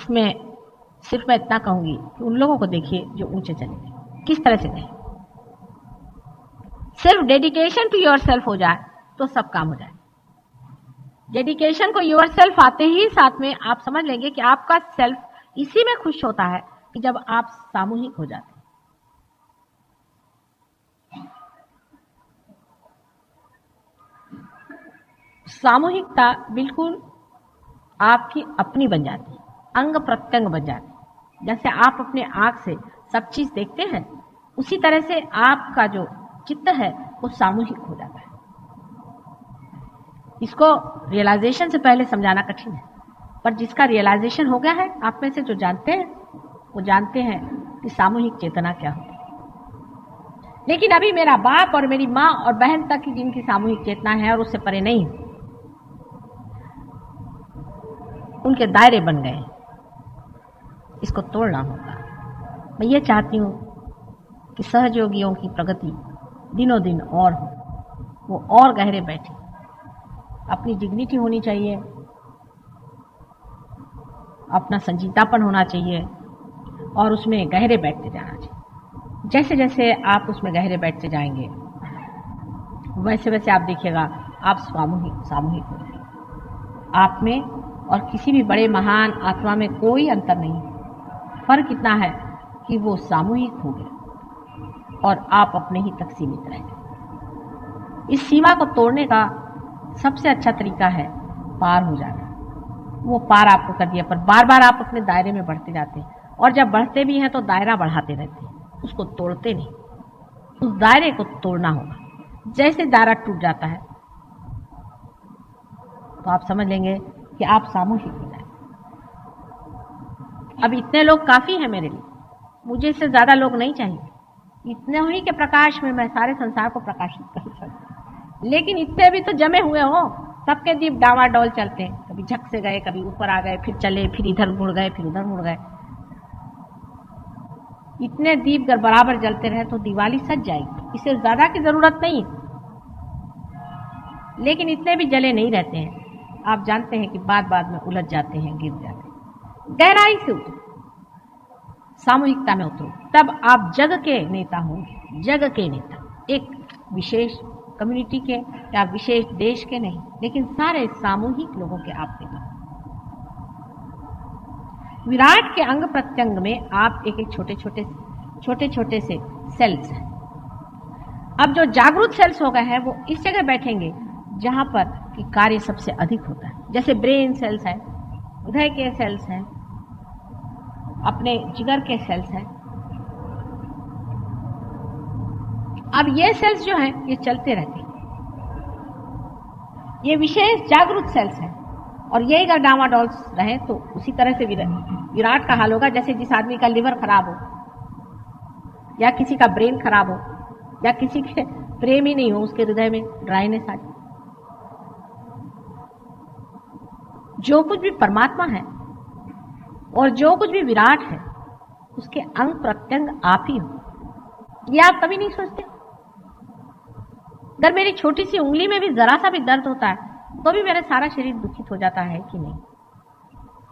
इसमें सिर्फ मैं इतना कहूंगी कि उन लोगों को देखिए जो ऊंचे चले गए, किस तरह से गए। सिर्फ डेडिकेशन टू योर सेल्फ हो जाए तो सब काम हो जाए। डेडिकेशन को योर सेल्फ आते ही साथ में आप समझ लेंगे कि आपका सेल्फ इसी में खुश होता है कि जब आप सामूहिक हो जाते हैं। सामूहिकता बिल्कुल आपकी अपनी बन जाती है, अंग प्रत्यंग बन जाती है। जैसे आप अपने आंख से सब चीज देखते हैं, उसी तरह से आपका जो चित्त है वो सामूहिक हो जाता है। इसको रियलाइजेशन से पहले समझाना कठिन है, पर जिसका रियलाइजेशन हो गया है, आप में से जो जानते हैं वो जानते हैं कि सामूहिक चेतना क्या होती है। लेकिन अभी मेरा बाप और मेरी माँ और बहन तक की जिनकी सामूहिक चेतना है और उससे परे नहीं, उनके दायरे बन गए, इसको तोड़ना होगा। मैं ये चाहती हूँ कि सहयोगियों की प्रगति दिनों दिन और हो, वो और गहरे बैठे। अपनी डिग्निटी होनी चाहिए, अपना संजीदापन होना चाहिए और उसमें गहरे बैठते जाना चाहिए। जैसे जैसे आप उसमें गहरे बैठते जाएंगे वैसे वैसे आप देखिएगा आप सामूहिक हो जाएंगे। आप में और किसी भी बड़े महान आत्मा में कोई अंतर नहीं है। फर्क इतना है कि वो सामूहिक हो गया और आप अपने ही तक सीमित रह गए। इस सीमा को तोड़ने का सबसे अच्छा तरीका है पार हो जाना। वो पार आपको कर दिया, पर बार बार आप अपने दायरे में बढ़ते जाते हैं, और जब बढ़ते भी हैं तो दायरा बढ़ाते रहते हैं, उसको तोड़ते नहीं। उस दायरे को तोड़ना होगा। जैसे दायरा टूट जाता है तो आप समझ लेंगे कि आप सामूहिक हो जाए। अब इतने लोग काफी हैं मेरे लिए, मुझे इससे ज्यादा लोग नहीं चाहिए। इतने ही के प्रकाश में मैं सारे संसार को प्रकाशित कर सकती, लेकिन इतने भी तो जमे हुए हो, सबके दीप डावाडोल चलते हैं, कभी झक से गए, कभी ऊपर आ गए, फिर चले, फिर इधर मुड़ गए, फिर उधर मुड़ गए। इतने दीप अगर बराबर जलते रहे तो दिवाली सज जाएगी, इसे ज्यादा की जरूरत नहीं। लेकिन इतने भी जले नहीं रहते हैं। आप जानते हैं कि बाद बाद में उलझ जाते हैं, गिर जाते हैं। गहराई से उतरो, सामूहिकता में उतरो, तब आप जग के नेता होंगे। जग के नेता, एक विशेष कम्युनिटी के या विशेष देश के नहीं, लेकिन सारे सामूहिक लोगों के आप नेता। विराट के अंग प्रत्यंग में आप एक एक छोटे छोटे से सेल्स हैं। अब जो जागरूक सेल्स हो गए हैं वो इस जगह बैठेंगे जहां पर कि कार्य सबसे अधिक होता है। जैसे ब्रेन सेल्स है, हृदय के सेल्स हैं, अपने जिगर के सेल्स हैं। अब ये सेल्स जो हैं ये चलते रहते हैं, ये विशेष जागरूक सेल्स हैं, और ये अगर डामाडोल रहे तो उसी तरह से विराट का हाल होगा। जैसे जिस आदमी का लिवर खराब हो, या किसी का ब्रेन खराब हो, या किसी के प्रेम ही नहीं हो, उसके हृदय में ड्राइनेस आ जाए। जो कुछ भी परमात्मा है और जो कुछ भी विराट है, उसके अंग प्रत्यंग आप ही हो। ये आप कभी नहीं सोचते। अगर मेरी छोटी सी उंगली में भी जरा सा भी दर्द होता है तो भी मेरा सारा शरीर दुखित हो जाता है कि नहीं।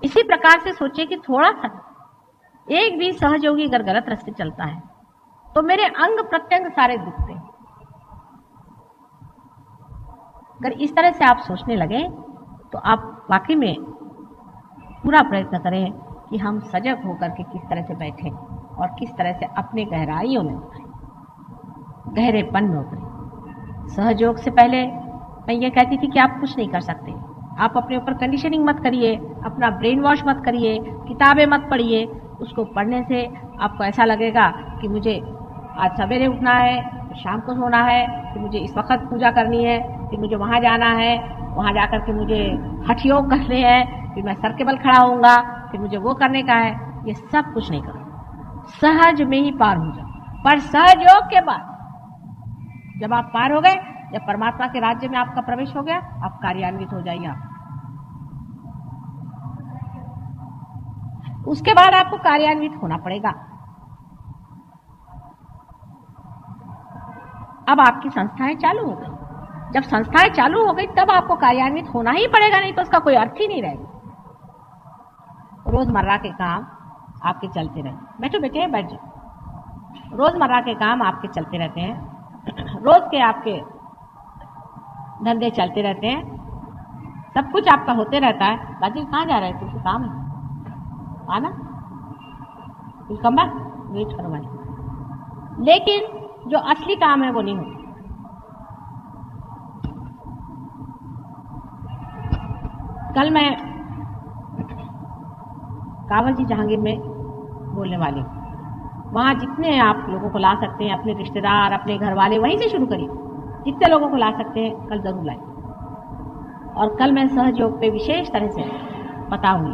इसी प्रकार से सोचिए कि थोड़ा सा एक भी सहयोगी अगर गलत रास्ते चलता है तो मेरे अंग प्रत्यंग सारे दुखते हैं। अगर इस तरह से आप सोचने लगे तो आप वाकई में पूरा प्रयत्न करें कि हम सजग होकर के किस तरह से बैठें और किस तरह से अपने गहराइयों में उतरें, गहरेपन में उतरें। सहयोग से पहले मैं ये कहती थी कि आप कुछ नहीं कर सकते। आप अपने ऊपर कंडीशनिंग मत करिए, अपना ब्रेन वॉश मत करिए, किताबें मत पढ़िए। उसको पढ़ने से आपको ऐसा लगेगा कि मुझे आज सवेरे उठना है, शाम को सोना है, फिर मुझे इस वक्त पूजा करनी है, फिर मुझे वहाँ जाना है, वहाँ जाकर के मुझे हठ योग करने हैं, फिर मैं सर के बल खड़ा होऊंगा, फिर मुझे वो करने का है। ये सब कुछ नहीं करो, सहज में ही पार हो जाओ। पर सहयोग के बाद जब आप पार हो गए, जब परमात्मा के राज्य में आपका प्रवेश हो गया, आप कार्यान्वित हो जाइए। उसके बाद आपको कार्यान्वित होना पड़ेगा। अब आपकी संस्थाएं चालू हो गई। जब संस्थाएं चालू हो गई तब आपको कार्यान्वित होना ही पड़ेगा, नहीं तो उसका कोई अर्थ ही नहीं रहेगा। रोजमर्रा के काम आपके चलते रहते हैं। बैठो बेटे, बैठ जाओ। रोजमर्रा के काम आपके चलते रहते हैं, रोज के आपके धंधे चलते रहते हैं, सब कुछ आपका होते रहता है। बाजी कहाँ जा रहे थे? कुछ काम है आना, कम बैक, वेट करो भाई। लेकिन जो असली काम है वो नहीं होता। कल मैं कांवड़ जी जहांगीर में बोलने वाली हूँ। वहाँ जितने आप लोगों को ला सकते हैं, अपने रिश्तेदार, अपने घर वाले, वहीं से शुरू करिए। जितने लोगों को ला सकते हैं कल जरूर लाइए। और कल मैं सहयोग पे विशेष तरह से बताऊंगी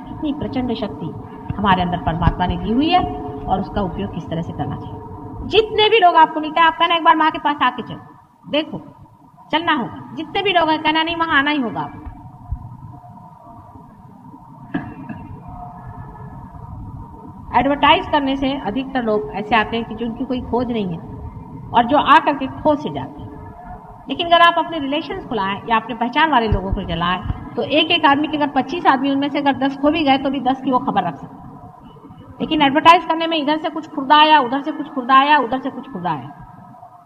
कितनी प्रचंड शक्ति हमारे अंदर परमात्मा ने दी हुई है और उसका उपयोग किस तरह से करना चाहिए। जितने भी लोग आपको मिलते हैं, आप कहना एक बार माँ के पास आके चलो, देखो, चलना होगा। जितने भी लोग हैं, कहना नहीं वहां आना ही होगा आपको। एडवर्टाइज करने से अधिकतर लोग ऐसे आते हैं कि जिनकी कोई खोज नहीं है और जो आकर के खो से जाते हैं। लेकिन अगर आप अपने रिलेशंस खुलाएं या अपने पहचान वाले लोगों को जलाएं, तो एक एक आदमी के अगर 25 आदमी उनमें से अगर 10 खो भी गए तो भी 10 की वो खबर रख सकते हैं। लेकिन एडवर्टाइज करने में इधर से कुछ खुर्दा आया, उधर से कुछ खुर्दा आया, उधर से कुछ खुर्दा आया,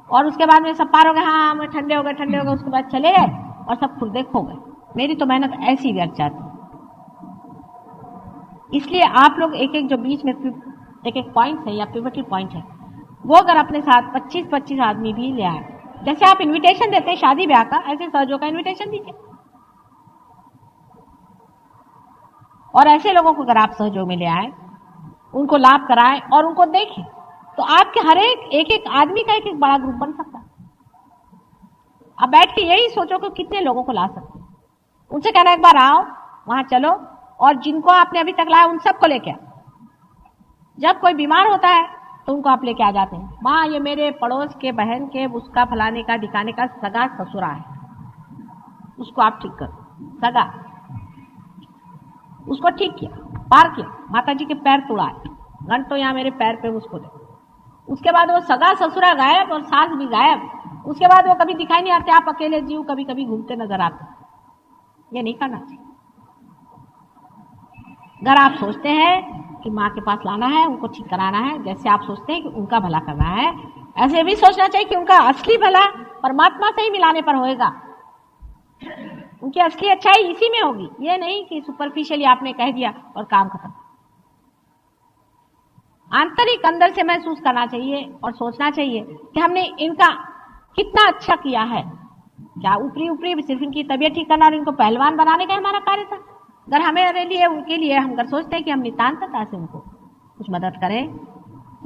और उसके बाद में सब पार हो गए, हाँ हम ठंडे हो गए, ठंडे हो गए, उसके बाद चले गए और सब खुर्दे खो गए। मेरी तो मेहनत ऐसी व्यर्थ जाती। इसलिए आप लोग एक एक जो बीच में एक एक पॉइंट है या पिवटल पॉइंट है, वो अगर अपने साथ 25-25 आदमी भी ले आए, जैसे आप इनविटेशन देते हैं शादी ब्याह का, ऐसे सहयोग का इनविटेशन दीजिए। और ऐसे लोगों को अगर आप सहयोग में ले आए, उनको लाभ कराएं और उनको देखें, तो आपके हर एक एक आदमी का एक एक बड़ा ग्रुप बन सकता है। अब बैठ के यही सोचो कि कितने लोगों को ला सकते हैं। उनसे कहना एक बार आओ, वहां चलो, और जिनको आपने अभी तक लाया उन सबको लेके आओ। जब कोई बीमार होता है तो उनको आप लेके आ जाते हैं। माँ, ये मेरे पड़ोस के बहन के उसका फलाने का ढिकाने का सगा ससुरा है, उसको आप ठीक करो। सगा, उसको ठीक किया, पार किया, माता जी के पैर तोड़ाए, घंटों यहाँ मेरे पैर पे उसको दे। उसके बाद वो सगा ससुरा गायब और सास भी गायब। उसके बाद वो कभी दिखाई नहीं आते, आप अकेले जीव कभी कभी घूमते नजर आते। ये नहीं करना चाहिए। अगर आप सोचते हैं कि माँ के पास लाना है, उनको ठीक कराना है, जैसे आप सोचते हैं कि उनका भला करना है, ऐसे भी सोचना चाहिए कि उनका असली भला परमात्मा से ही मिलाने पर होएगा। उनकी असली अच्छाई इसी में होगी। ये नहीं कि सुपरफिशियली आपने कह दिया और काम खत्म। आंतरिक अंदर से महसूस करना चाहिए और सोचना चाहिए कि हमने इनका कितना अच्छा किया है। क्या ऊपरी ऊपरी सिर्फ इनकी तबीयत ठीक करना और इनको पहलवान बनाने का हमारा कार्य था? अगर हमारे लिए, उनके लिए हम अगर सोचते हैं कि हम नितांतता से उनको कुछ मदद करें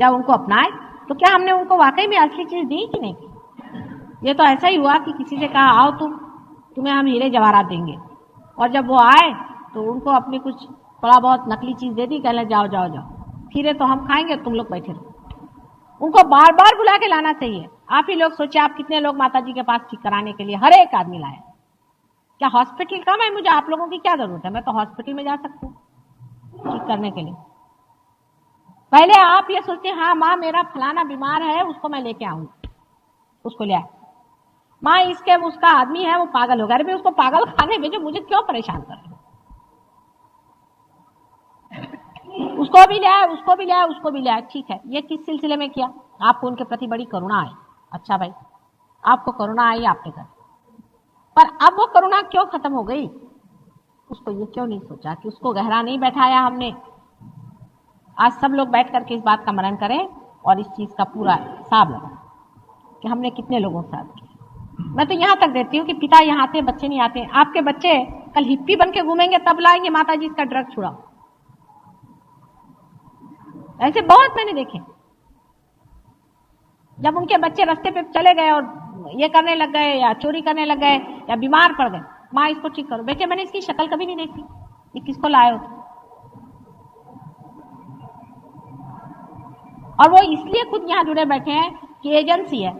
या उनको अपनाएं, तो क्या हमने उनको वाकई में असली चीज दी कि नहीं? ये तो ऐसा ही हुआ कि किसी से कहा आओ तुम्हें हम हीरे जवाहरात देंगे, और जब वो आए तो उनको अपनी कुछ थोड़ा बहुत नकली चीज दे दी, कहने जाओ जाओ जाओ, खीरे तो हम खाएंगे, तुम लोग बैठे रहो। उनको बार बार बुला के लाना चाहिए। आप ही लोग सोचिए, आप कितने लोग माता जी के पास ठीक कराने के लिए हर एक आदमी लाए। क्या हॉस्पिटल कम है? मुझे आप लोगों की क्या जरूरत है? मैं तो हॉस्पिटल में जा सकती हूँ ठीक करने के लिए। पहले आप ये सोचते, हाँ माँ मेरा फलाना बीमार है, उसको मैं लेके आऊँ, उसको ले आए। माँ इसके उसका आदमी है, वो पागल हो गया, अरे भाई उसको पागल खाने भेजो, मुझे क्यों परेशान कर रहे हो? उसको भी ले आए, उसको भी ले आए, उसको भी ले आए। ठीक है, ये किस सिलसिले में किया? आपको उनके प्रति बड़ी करुणा आई। अच्छा भाई, आपको करुणा आई, आपने कर, पर अब वो करुणा क्यों खत्म हो गई? उसको ये क्यों नहीं सोचा कि उसको गहरा नहीं बैठाया हमने? आज सब लोग बैठ करके इस बात का मनन करें और इस चीज का पूरा हिसाब लगाएं कि हमने कितने लोगों के साथ किया। मैं तो यहां तक देती हूँ कि पिता यहाँ आते, बच्चे नहीं आते। आपके बच्चे कल हिप्पी बन के घूमेंगे, तब लाएंगे माता जी इसका ड्रग छुड़ाओ। ऐसे बहुत मैंने देखे। जब उनके बच्चे रास्ते पे चले गए और ये करने लग गए या चोरी करने लग गए या बीमार पड़ गए, माँ इसको ठीक करो। बेटे मैंने इसकी शक्ल कभी नहीं देखी, ये किसको लाए हो? और वो इसलिए खुद यहाँ जुड़े बैठे हैं कि एजेंसी है।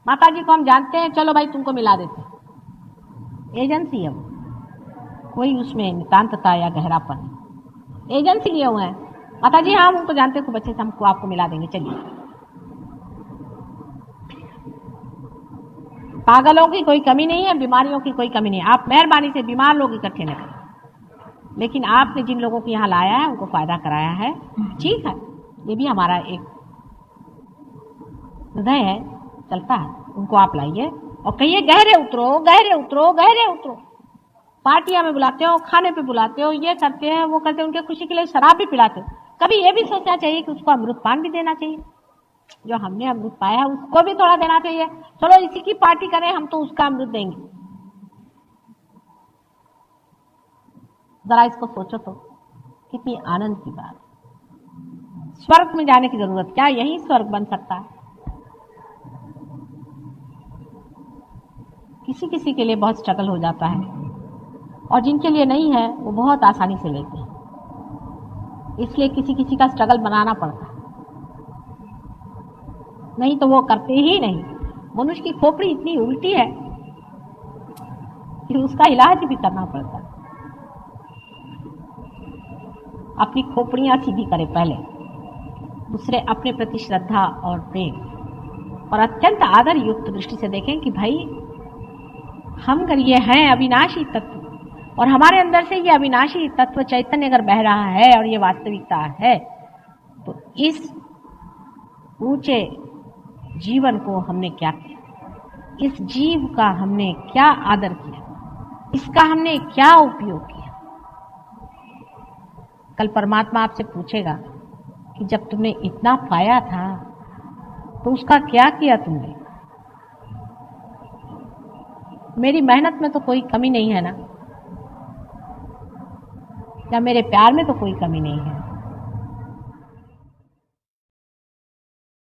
माता जी को हम जानते हैं, चलो भाई तुमको मिला देते हैं। एजेंसी है वो, कोई उसमें नितांतता या गहरापन। एजेंसी लिए हुए हैं। माता जी हाँ, हम उनको जानते हैं, खूब अच्छे से हमको आपको मिला देंगे, चलिए। पागलों की कोई कमी नहीं है, बीमारियों की कोई कमी नहीं है। आप मेहरबानी से बीमार लोग इकट्ठे न करें। लेकिन आपने जिन लोगों को यहाँ लाया है उनको फायदा कराया है, ठीक है, ये भी हमारा एक हृदय है, चलता है। उनको आप लाइए और कहिए गहरे उतरो, गहरे उतरो, गहरे उतरो। पार्टियां में बुलाते हो, खाने पे बुलाते हो, ये करते हैं वो करते हैं, उनके खुशी के लिए शराब भी पिलाते हो। कभी ये भी सोचना चाहिए कि उसको अमृत पान भी देना चाहिए। जो हमने अमृत पाया है उसको भी थोड़ा देना चाहिए। चलो इसी की पार्टी करें, हम तो उसका अमृत देंगे। जरा इसको सोचो तो, कितनी आनंद की बात। स्वर्ग में जाने की जरूरत क्या, यही स्वर्ग बन सकता है। किसी किसी के लिए बहुत स्ट्रगल हो जाता है और जिनके लिए नहीं है वो बहुत आसानी से लेते हैं, इसलिए किसी किसी का स्ट्रगल बनाना पड़ता है, नहीं तो वो करते ही नहीं। मनुष्य की खोपड़ी इतनी उल्टी है कि उसका इलाज भी करना पड़ता है। अपनी खोपड़ियां सीधी करें पहले, दूसरे अपने प्रति श्रद्धा और प्रेम और अत्यंत आदर युक्त दृष्टि से देखें कि भाई हम अगर ये हैं अविनाशी तत्व और हमारे अंदर से ये अविनाशी तत्व चैतन्य अगर बह रहा है और ये वास्तविकता है, तो इस ऊंचे जीवन को हमने क्या किया, इस जीव का हमने क्या आदर किया, इसका हमने क्या उपयोग किया। कल परमात्मा आपसे पूछेगा कि जब तुमने इतना पाया था तो उसका क्या किया तुमने। मेरी मेहनत में तो कोई कमी नहीं है ना, या मेरे प्यार में तो कोई कमी नहीं है।